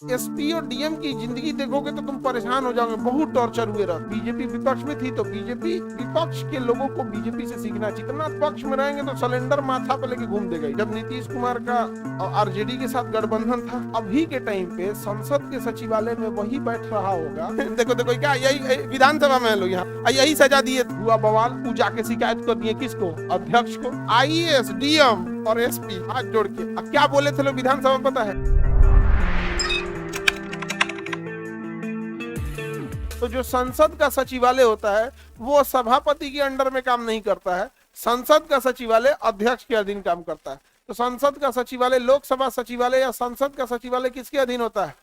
SP और DM की जिंदगी देखोगे तो तुम परेशान हो जाओगे, बहुत टॉर्चर हुए रहा। बीजेपी विपक्ष में थी तो बीजेपी विपक्ष के लोगों को बीजेपी से सीखना चाहिए। जितना पक्ष में रहेंगे तो सिलेंडर माथा पे लेके घूम देगा। जब नीतीश कुमार का आरजेडी के साथ गठबंधन था, अभी के टाइम पे संसद के सचिवालय में वही बैठ रहा होगा। देखो देखो क्या यही विधानसभा में लोग यहाँ यही सजा दिए, हुआ बवाल, वो जाके शिकायत कर दिए किसको, अध्यक्ष को। आईएएस डीएम और एसपी हाथ जोड़ के अब क्या बोले थे लोग विधानसभा में पता है? तो जो संसद का सचिवालय होता है वो सभापति के अंडर में काम नहीं करता है, संसद का सचिवालय अध्यक्ष के अधीन काम करता है। तो संसद का सचिवालय, लोकसभा सचिवालय या संसद का सचिवालय किसके अधीन होता है?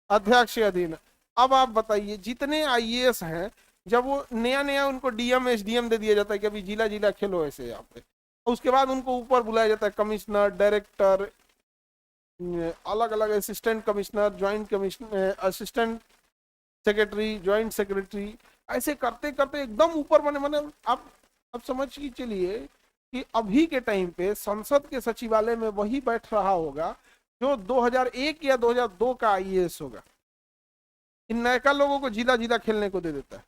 अध्यक्ष के अधीन। अब आप बताइए जितने आईएएस हैं, जब वो नया नया उनको डीएम एसडीएम दे दिया जाता है कि अभी जिला जिला खेलो ऐसे यहाँ पे, उसके बाद उनको ऊपर बुलाया जाता है कमिश्नर, डायरेक्टर, अलग अलग assistant commissioner, joint commissioner, assistant secretary, joint secretary, ऐसे करते करते एकदम ऊपर बने बने। अब समझ के चलिए कि अभी के टाइम पे संसद के सचिवालय में वही बैठ रहा होगा जो 2001 या 2002 का आईएएस होगा। इन नयका लोगों को जिला जिला खेलने को दे देता है,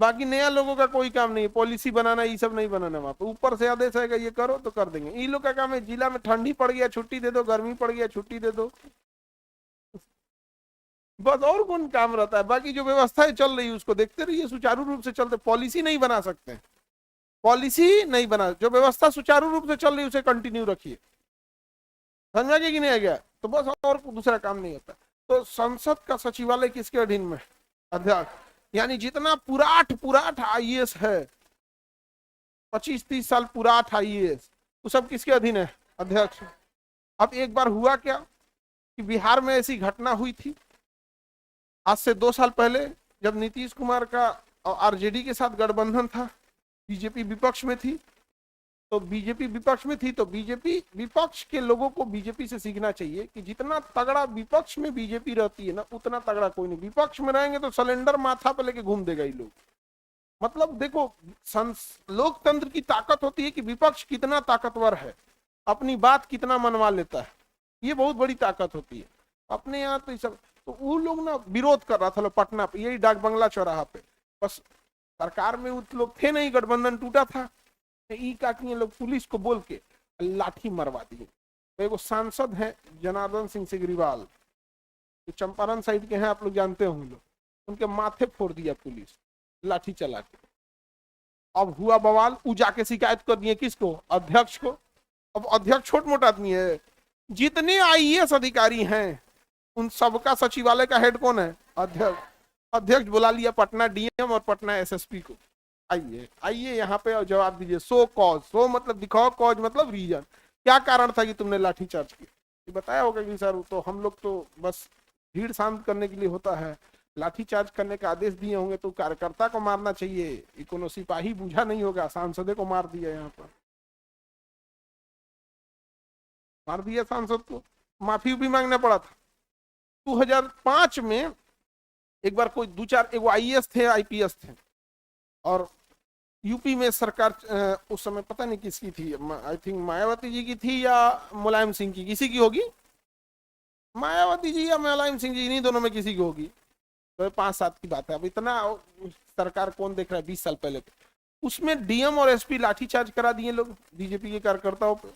बाकी नया लोगों का कोई काम नहीं है, पॉलिसी बनाना ये सब नहीं बनाना। वहां पे ऊपर से आदेश आएगा ये करो तो कर देंगे। इन लोग का काम है जिला में ठंडी पड़ गया छुट्टी दे दो, गर्मी पड़ गया छुट्टी दे दो, बस और कौन काम रहता है। बाकी जो व्यवस्थाएं चल रही है उसको देखते रहिए, सुचारू रूप से चलते। पॉलिसी नहीं बना सकते, पॉलिसी नहीं बना, जो व्यवस्था सुचारू रूप से चल रही है उसे कंटिन्यू रखिए। समझा कि नहीं आ गया? तो बस और दूसरा काम नहीं होता। तो संसद का सचिवालय किसके अधीन में? अध्यक्ष। यानी जितना पुराठ आईएएस है, 25-30 साल पुराठ आईएएस, वो सब किसके अधीन है? अध्यक्ष। अब एक बार हुआ क्या कि बिहार में ऐसी घटना हुई थी आज से 2 साल पहले, जब नीतीश कुमार का आरजेडी के साथ गठबंधन था, बीजेपी विपक्ष में थी। तो बीजेपी विपक्ष में थी तो बीजेपी विपक्ष के लोगों को बीजेपी से सीखना चाहिए कि जितना तगड़ा विपक्ष में बीजेपी रहती है ना, उतना तगड़ा कोई नहीं। विपक्ष में रहेंगे तो सिलेंडर माथा पे लेके घूम देगा ये लोग। मतलब देखो, लोकतंत्र की ताकत होती है कि विपक्ष कितना ताकतवर है, अपनी बात कितना मनवा लेता है, ये बहुत बड़ी ताकत होती है। अपने यहाँ तो सब, तो वो लोग ना विरोध कर रहा था पटना पे, यही डाक बंगला चौराहा पे। बस सरकार में वो लोग थे नहीं, गठबंधन टूटा था, ई का किए लोग पुलिस को बोल के लाठी मरवा दिए। तो एगो सांसद है जनार्दन सिंह सिग्रीवाल, जो चंपारण साइड के हैं, आप लोग जानते होंगे लोग, उनके माथे फोड़ दिया पुलिस लाठी चला के। अब हुआ बवाल, उ जाके शिकायत कर दिए किसको? अध्यक्ष को। अब अध्यक्ष छोट मोटा आदमी है, जितने आईएएस अधिकारी हैं उन सबका सचिवालय का हेड कौन है? अध्यक्ष। अध्यक्ष बुला लिया पटना डीएम और पटना एसएसपी को, आइए आइए यहाँ पे और जवाब दीजिए। सो कॉज, सो मतलब दिखाओ, कॉज मतलब रीजन, क्या कारण था कि तुमने लाठीचार्ज किया? ये बताया होगा कि सर तो हम लोग तो बस भीड़ शांत करने के लिए होता है, लाठीचार्ज करने का आदेश दिए होंगे तो कार्यकर्ता को मारना चाहिए, ये कोनो सिपाही बूझा नहीं होगा, सांसद को मार दिया, यहाँ पर मार दिया सांसद को, माफी भी मांगना पड़ा था। 2005 में एक बार कोई 2-4 एगो आईएएस थे, आईपीएस थे, और यूपी में सरकार उस समय पता नहीं किसकी थी, आई थिंक मायावती जी की थी या मुलायम सिंह की, किसी की होगी, मायावती जी या मुलायम सिंह जी, इन्हीं दोनों में किसी की होगी। तो 5-7 की बात है, अब इतना सरकार कौन देख रहा है, 20 साल पहले। उसमें डीएम और एसपी लाठीचार्ज करा दिए लोग बीजेपी के कार्यकर्ताओं पे।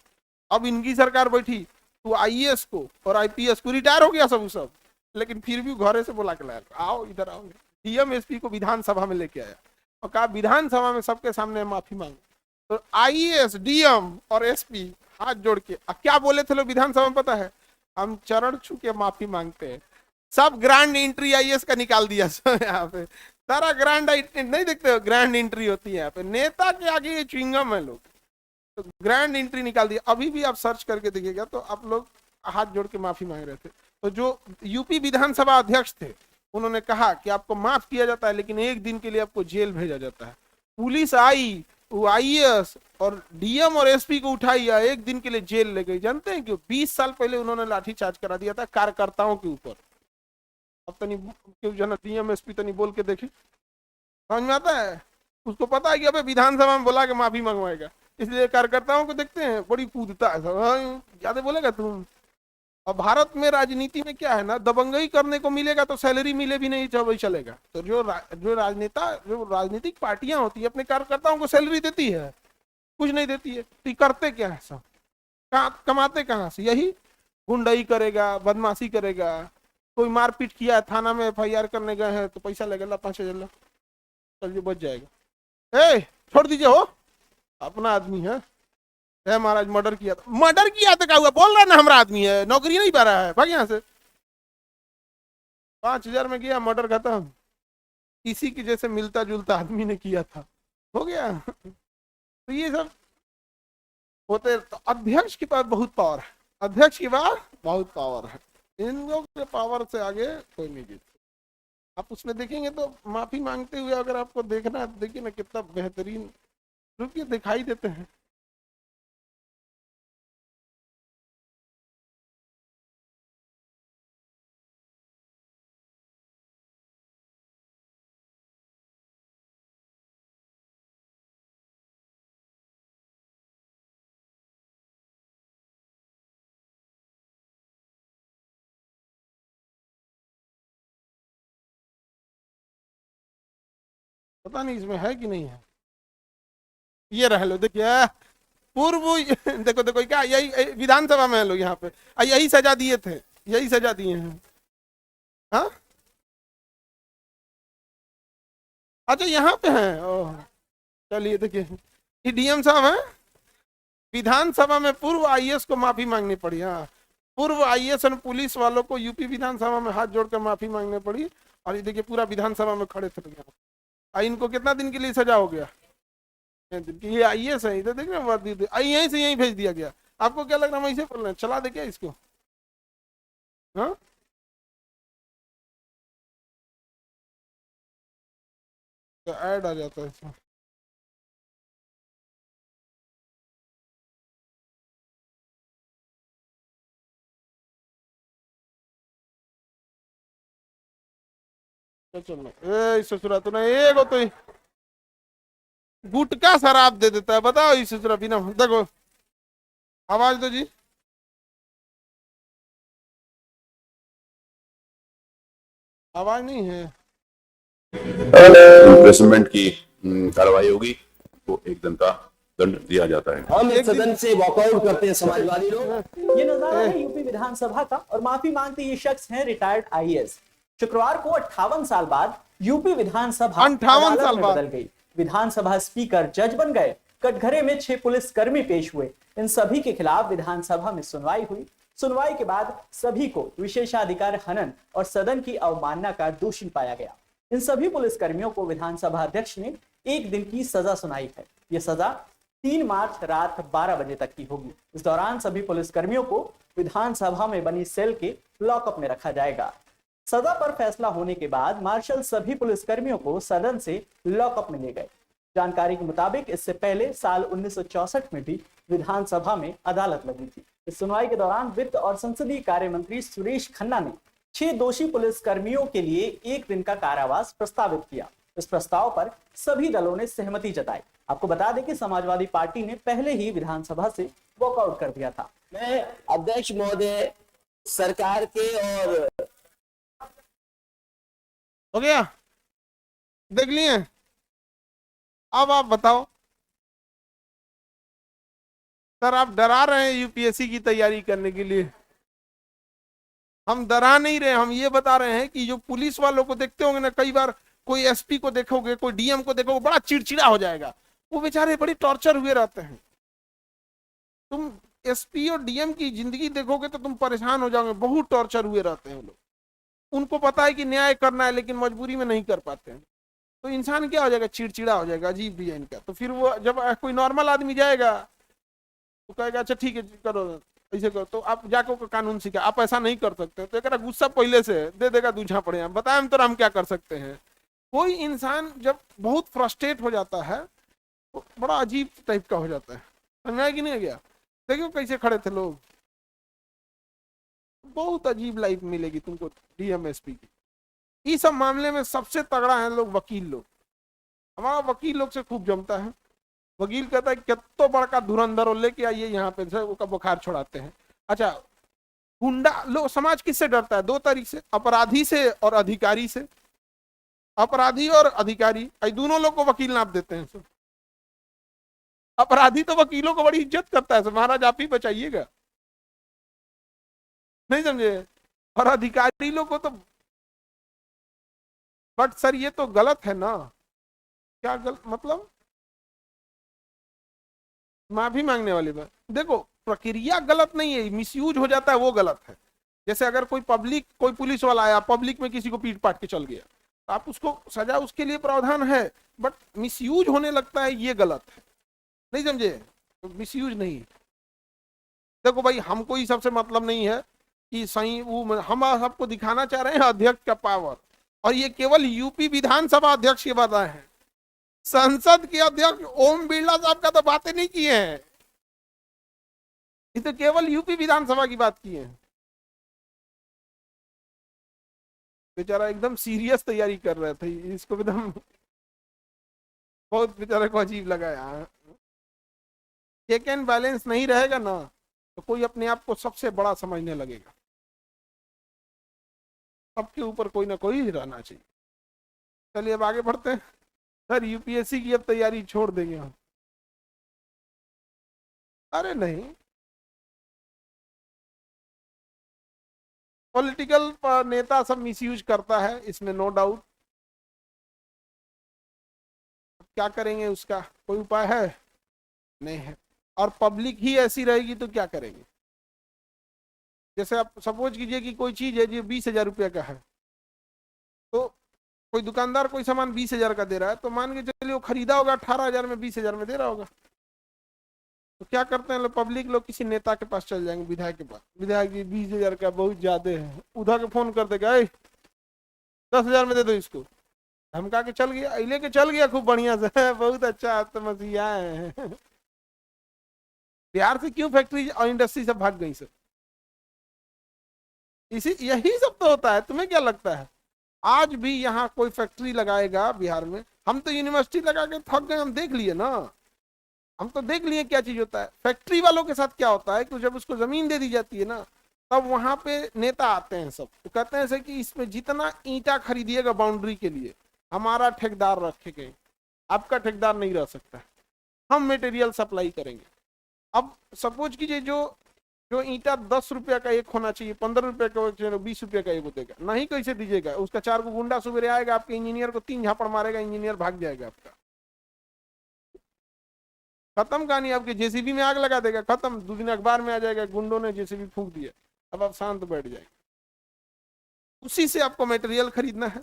अब इनकी सरकार बैठी तो आईएएस को और आईपीएस को, रिटायर हो गया सब, लेकिन फिर भी घरे से बुला के लाया, आओ इधर आओ। डीएम एसपी को विधानसभा में लेके आया और कहा विधानसभा में सबके सामने माफी मांगो। तो आईएएस डीएम और एसपी हाथ जोड़ के क्या बोले थे लोग विधानसभा में पता है? हम चरण छू के माफी मांगते हैं। सब ग्रैंड एंट्री आईएएस का निकाल दिया यहाँ पे, सारा ग्रैंड नहीं देखते हो, ग्रैंड एंट्री होती है यहाँ पे, नेता के आगे ये च्युइंगम है लोग, तो ग्रैंड एंट्री निकाल दिया। अभी भी आप सर्च करके देखिएगा तो आप लोग हाथ जोड़ के माफी मांग रहे थे। तो जो यूपी विधानसभा अध्यक्ष थे उन्होंने कहा कि आपको माफ किया जाता है लेकिन एक दिन के लिए आपको जेल भेजा जाता है। पुलिस आई, वो आईएएस और डीएम और एसपी को उठाई, एक दिन के लिए जेल ले गई। जानते हैं क्यों? 20 साल पहले उन्होंने लाठीचार्ज करा दिया था कार्यकर्ताओं के ऊपर। अब तनी क्यों जना डीएम एसपी तनी बोल के देखे, समझ में आता है? उसको पता है कि अबे विधानसभा में बोला के माफी मंगवाएगा, इसलिए कार्यकर्ताओं को देखते हैं बड़ी कूदता है, ज्यादा बोलेगा तुम, और भारत में राजनीति में क्या है ना, दबंगई करने को मिलेगा तो सैलरी मिले भी नहीं तो वही चलेगा। तो जो राजनेता, जो राजनीतिक पार्टियां होती है अपने कार्यकर्ताओं को सैलरी देती है, कुछ नहीं देती है। तो ये करते क्या है सब, कहाँ कमाते कहाँ से? यही गुंडई करेगा, बदमाशी करेगा, कोई मारपीट किया है थाना में FIR करने गए हैं तो पैसा लगेगा 5,000 ला, चलिए बच जाएगा। ए छोड़ दीजिए, हो अपना आदमी है महाराज, मर्डर किया था, मर्डर किया तो क्या हुआ, बोल रहा है ना हमारा आदमी है, नौकरी नहीं पा रहा है, भाग यहाँ से। 5,000 में किया, मर्डर खत्म। इसी की जैसे मिलता जुलता आदमी ने किया था, हो गया। तो ये सब होते। तो अध्यक्ष के पास बहुत पावर है, अध्यक्ष के पास बहुत पावर है, इन लोगों के पावर से आगे कोई नहीं जीत। आप उसमें देखेंगे तो माफी मांगते हुए अगर आपको देखना है तो देखिए ना कितना बेहतरीन रूप ये दिखाई देते हैं। पता नहीं इसमें है कि नहीं है, ये रह लो देखिए पूर्व देखो देखो क्या, यही विधानसभा में है लोग यहाँ पे, यही सजा दिए थे, यही सजा दिए हैं। हाँ अच्छा यहाँ पे हैं, ओह चलिए देखिए, ये DM साहब हैं, विधानसभा में पूर्व IAS को माफी मांगनी पड़ी। हाँ, पूर्व IAS और पुलिस वालों को यूपी विधानसभा में हाथ जोड़कर माफी मांगनी पड़ी। और ये देखिए पूरा विधानसभा में खड़े थे, इनको कितना दिन के लिए सजा हो गया? ये IAS है, इधर देख रहे हैं, यहीं से यहीं भेज दिया गया। आपको क्या लग रहा है हम ऐसे बोल रहे हैं, चला दे क्या इसको? हाँ तो ऐड आ जाता है इसमें। चलो ए ससुरा तो नहीं, एगो तो गुटका शराब दे देता है, बताओ इस ससुरा बिना। देखो आवाज दो जी, आवाज नहीं है। इम्प्रिजनमेंट की कार्रवाई होगी तो 1 दिन का दंड दिया जाता है। हम इस सदन से वॉकआउट करते हैं समाजवादी लोग। ये नजारा है यूपी विधानसभा का और माफी मांगते ये शख्स हैं रिटायर्ड IAS। शुक्रवार को 58 साल बाद यूपी विधानसभा 58 साल बाद बदल गई। विधानसभा स्पीकर जज बन गए। कटघरे में 6 पुलिसकर्मी पेश हुए। इन सभी के खिलाफ विधानसभा में सुनवाई हुई। सुनवाई के बाद सभी को विशेषाधिकार हनन और सदन की अवमानना का दोषी पाया गया। इन सभी पुलिसकर्मियों को विधानसभा अध्यक्ष ने 1 दिन की सजा सुनाई है। यह सजा 3 मार्च रात 12 बजे तक की होगी। इस दौरान सभी पुलिसकर्मियों को विधानसभा में बनी सेल के लॉकअप में रखा जाएगा। सजा पर फैसला होने के बाद मार्शल सभी पुलिसकर्मियों को सदन से लॉकअप में ले गए। जानकारी के मुताबिक इससे पहले साल 1964 में भी विधानसभा में अदालत लगी थी। इस सुनवाई के दौरान वित्त और संसदीय कार्य मंत्री सुरेश खन्ना ने 6 दोषी पुलिसकर्मियों के लिए 1 दिन का कारावास प्रस्तावित किया। इस प्रस्ताव पर सभी दलों ने सहमति जताई। आपको बता दें कि समाजवादी पार्टी ने पहले ही विधानसभा से वॉकआउट कर दिया था। मैं अध्यक्ष महोदय सरकार के और हो गया, देख लिए। अब आप बताओ सर, आप डरा रहे हैं UPSC की तैयारी करने के लिए। हम डरा नहीं रहे, हम ये बता रहे हैं कि जो पुलिस वालों को देखते होंगे ना, कई बार कोई SP को देखोगे, कोई DM को देखोगे, बड़ा चिड़चिड़ा हो जाएगा। वो बेचारे बड़ी टॉर्चर हुए रहते हैं। तुम SP और DM की जिंदगी देखोगे तो तुम परेशान हो जाओगे, बहुत टॉर्चर हुए रहते हैं लोग। उनको पता है कि न्याय करना है लेकिन मजबूरी में नहीं कर पाते हैं। तो इंसान क्या हो जाएगा, चिड़चिड़ा हो जाएगा, अजीब भी है इनका। तो फिर वो जब कोई नॉर्मल आदमी जाएगा तो कहेगा अच्छा ठीक है करो, ऐसे करो, तो आप जाकर कानून सीखा, आप ऐसा नहीं कर सकते। तो एक गुस्सा पहले से दे देगा, दूझा पड़े हम बताए हम तो हम क्या कर सकते हैं। कोई इंसान जब बहुत फ्रस्ट्रेट हो जाता है तो बड़ा अजीब टाइप का हो जाता है। समझ में कि नहीं गया? देखियो कैसे खड़े थे लोग, बहुत अजीब लाइफ मिलेगी तुमको DM SP की। इस सब मामले में सबसे तगड़ा है लोग, वकील लोग। हमारा वकील लोग से खूब जमता है। वकील कहता है कितो बड़का धुरंधर हो लेके आइए यहाँ पे, उसका बुखार छुड़ाते हैं। अच्छा गुंडा लोग, समाज किससे डरता है? दो तरीके से, अपराधी से और अधिकारी से। अपराधी और अधिकारी दोनों लोग को वकील नाप देते हैं। अपराधी तो वकीलों को बड़ी इज्जत करता है, महाराज आप ही बचाइएगा, नहीं समझे? और अधिकारी लोग को तो, बट सर ये तो गलत है ना। क्या गलत मतलब? माफी मांगने वाली बात। देखो प्रक्रिया गलत नहीं है, मिसयूज हो जाता है वो गलत है। जैसे अगर कोई पुलिस वाला आया, पब्लिक में किसी को पीट पाट के चल गया, तो आप उसको सजा, उसके लिए प्रावधान है, बट मिसयूज होने लगता है, ये गलत है, नहीं समझे? तो मिसयूज नहीं। देखो भाई हमको ही सबसे मतलब नहीं है कि सही वो, हम सबको दिखाना चाह रहे हैं अध्यक्ष का पावर, और ये केवल यूपी विधानसभा अध्यक्ष के बताए हैं। संसद के अध्यक्ष ओम बिरला साहब का तो बातें नहीं किए हैं, ये तो केवल यूपी विधानसभा की बात की है। बेचारा एकदम सीरियस तैयारी कर रहे थे, इसको एकदम बहुत बेचारे को अजीब लगा यार। चेक एंड बैलेंस नहीं रहेगा ना तो कोई अपने आप को सबसे बड़ा समझने लगेगा। सबके ऊपर कोई ना कोई रहना चाहिए। चलिए अब आगे बढ़ते हैं। सर यूपीएससी की अब तैयारी छोड़ देंगे हम? अरे नहीं, पॉलिटिकल नेता सब मिसयूज करता है, इसमें नो डाउट। क्या करेंगे, उसका कोई उपाय है नहीं है। और पब्लिक ही ऐसी रहेगी तो क्या करेंगे? जैसे आप सपोज कीजिए कि कोई चीज है जो 20,000 रुपया का है, तो कोई दुकानदार कोई सामान 20,000 का दे रहा है, तो मान के चलिए वो खरीदा होगा 18,000 में, 20,000 में दे रहा होगा। तो क्या करते हैं लोग, पब्लिक लोग किसी नेता के पास चल जाएंगे, विधायक के पास, विधायक जी 20,000 का बहुत ज्यादा है, उधर के फोन कर देगा 10,000 में दे दो इसको, धमका के चल गया, लेके चल गया खूब बढ़िया से बहुत अच्छा तो मसीहा है। बिहार से क्यों फैक्ट्री और इंडस्ट्री सब भाग गई सर? इसी यही सब तो होता है। तुम्हें क्या लगता है आज भी यहाँ कोई फैक्ट्री लगाएगा बिहार में? हम तो यूनिवर्सिटी लगा के थक गए, हम देख लिए ना, हम तो देख लिए क्या चीज होता है। फैक्ट्री वालों के साथ क्या होता है कि जब उसको जमीन दे दी जाती है ना, तब वहां पे नेता आते हैं सब, तो कहते हैं कि इसमें जितना ईंटा खरीदिएगा बाउंड्री के लिए हमारा ठेकेदार रखेंगे, आपका ठेकेदार नहीं रह सकता, हम मटेरियल सप्लाई करेंगे। अब सपोज कीजिए जो ईंटा 10 रुपया का एक होना चाहिए, 15 रुपया का, 20 रुपया का एक देगा, नहीं कैसे दीजिएगा? उसका 4 को गुंडा सुबह आएगा, आपके इंजीनियर को 3 झापड़ मारेगा, इंजीनियर भाग जाएगा आपका, खत्म कहानी। आपके जेसीबी में आग लगा देगा, खत्म। 2 दिन अखबार में आ जाएगा गुंडों ने जेसीबी फूंक दिया, अब आप शांत बैठ जाएंगे। उसी से आपको मटेरियल खरीदना है,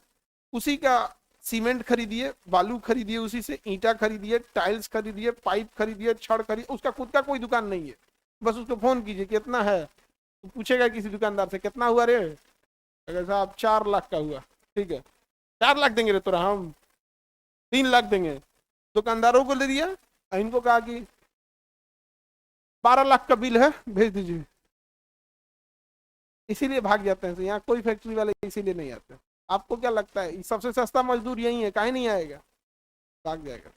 उसी का सीमेंट खरीदिए, बालू खरीदिए, उसी से ईंटा खरीदिए, टाइल्स खरीदिए, पाइप खरीदिए, छड़ खरीदिए। उसका खुद का कोई दुकान नहीं है, बस उसको फोन कीजिए कितना है, तो पूछेगा किसी दुकानदार से कितना हुआ रे, अगर साहब 4 लाख का हुआ, ठीक है 4 लाख देंगे रे तोरा, हम 3 लाख देंगे। दुकानदारों को ले दिया, इनको कहा कि 12 लाख का बिल है, भेज दीजिए। इसीलिए भाग जाते हैं। तो यहाँ कोई फैक्ट्री वाले इसीलिए नहीं आते। आपको क्या लगता है सबसे सस्ता मजदूर यही है, काहे नहीं आएगा? भाग जाएगा।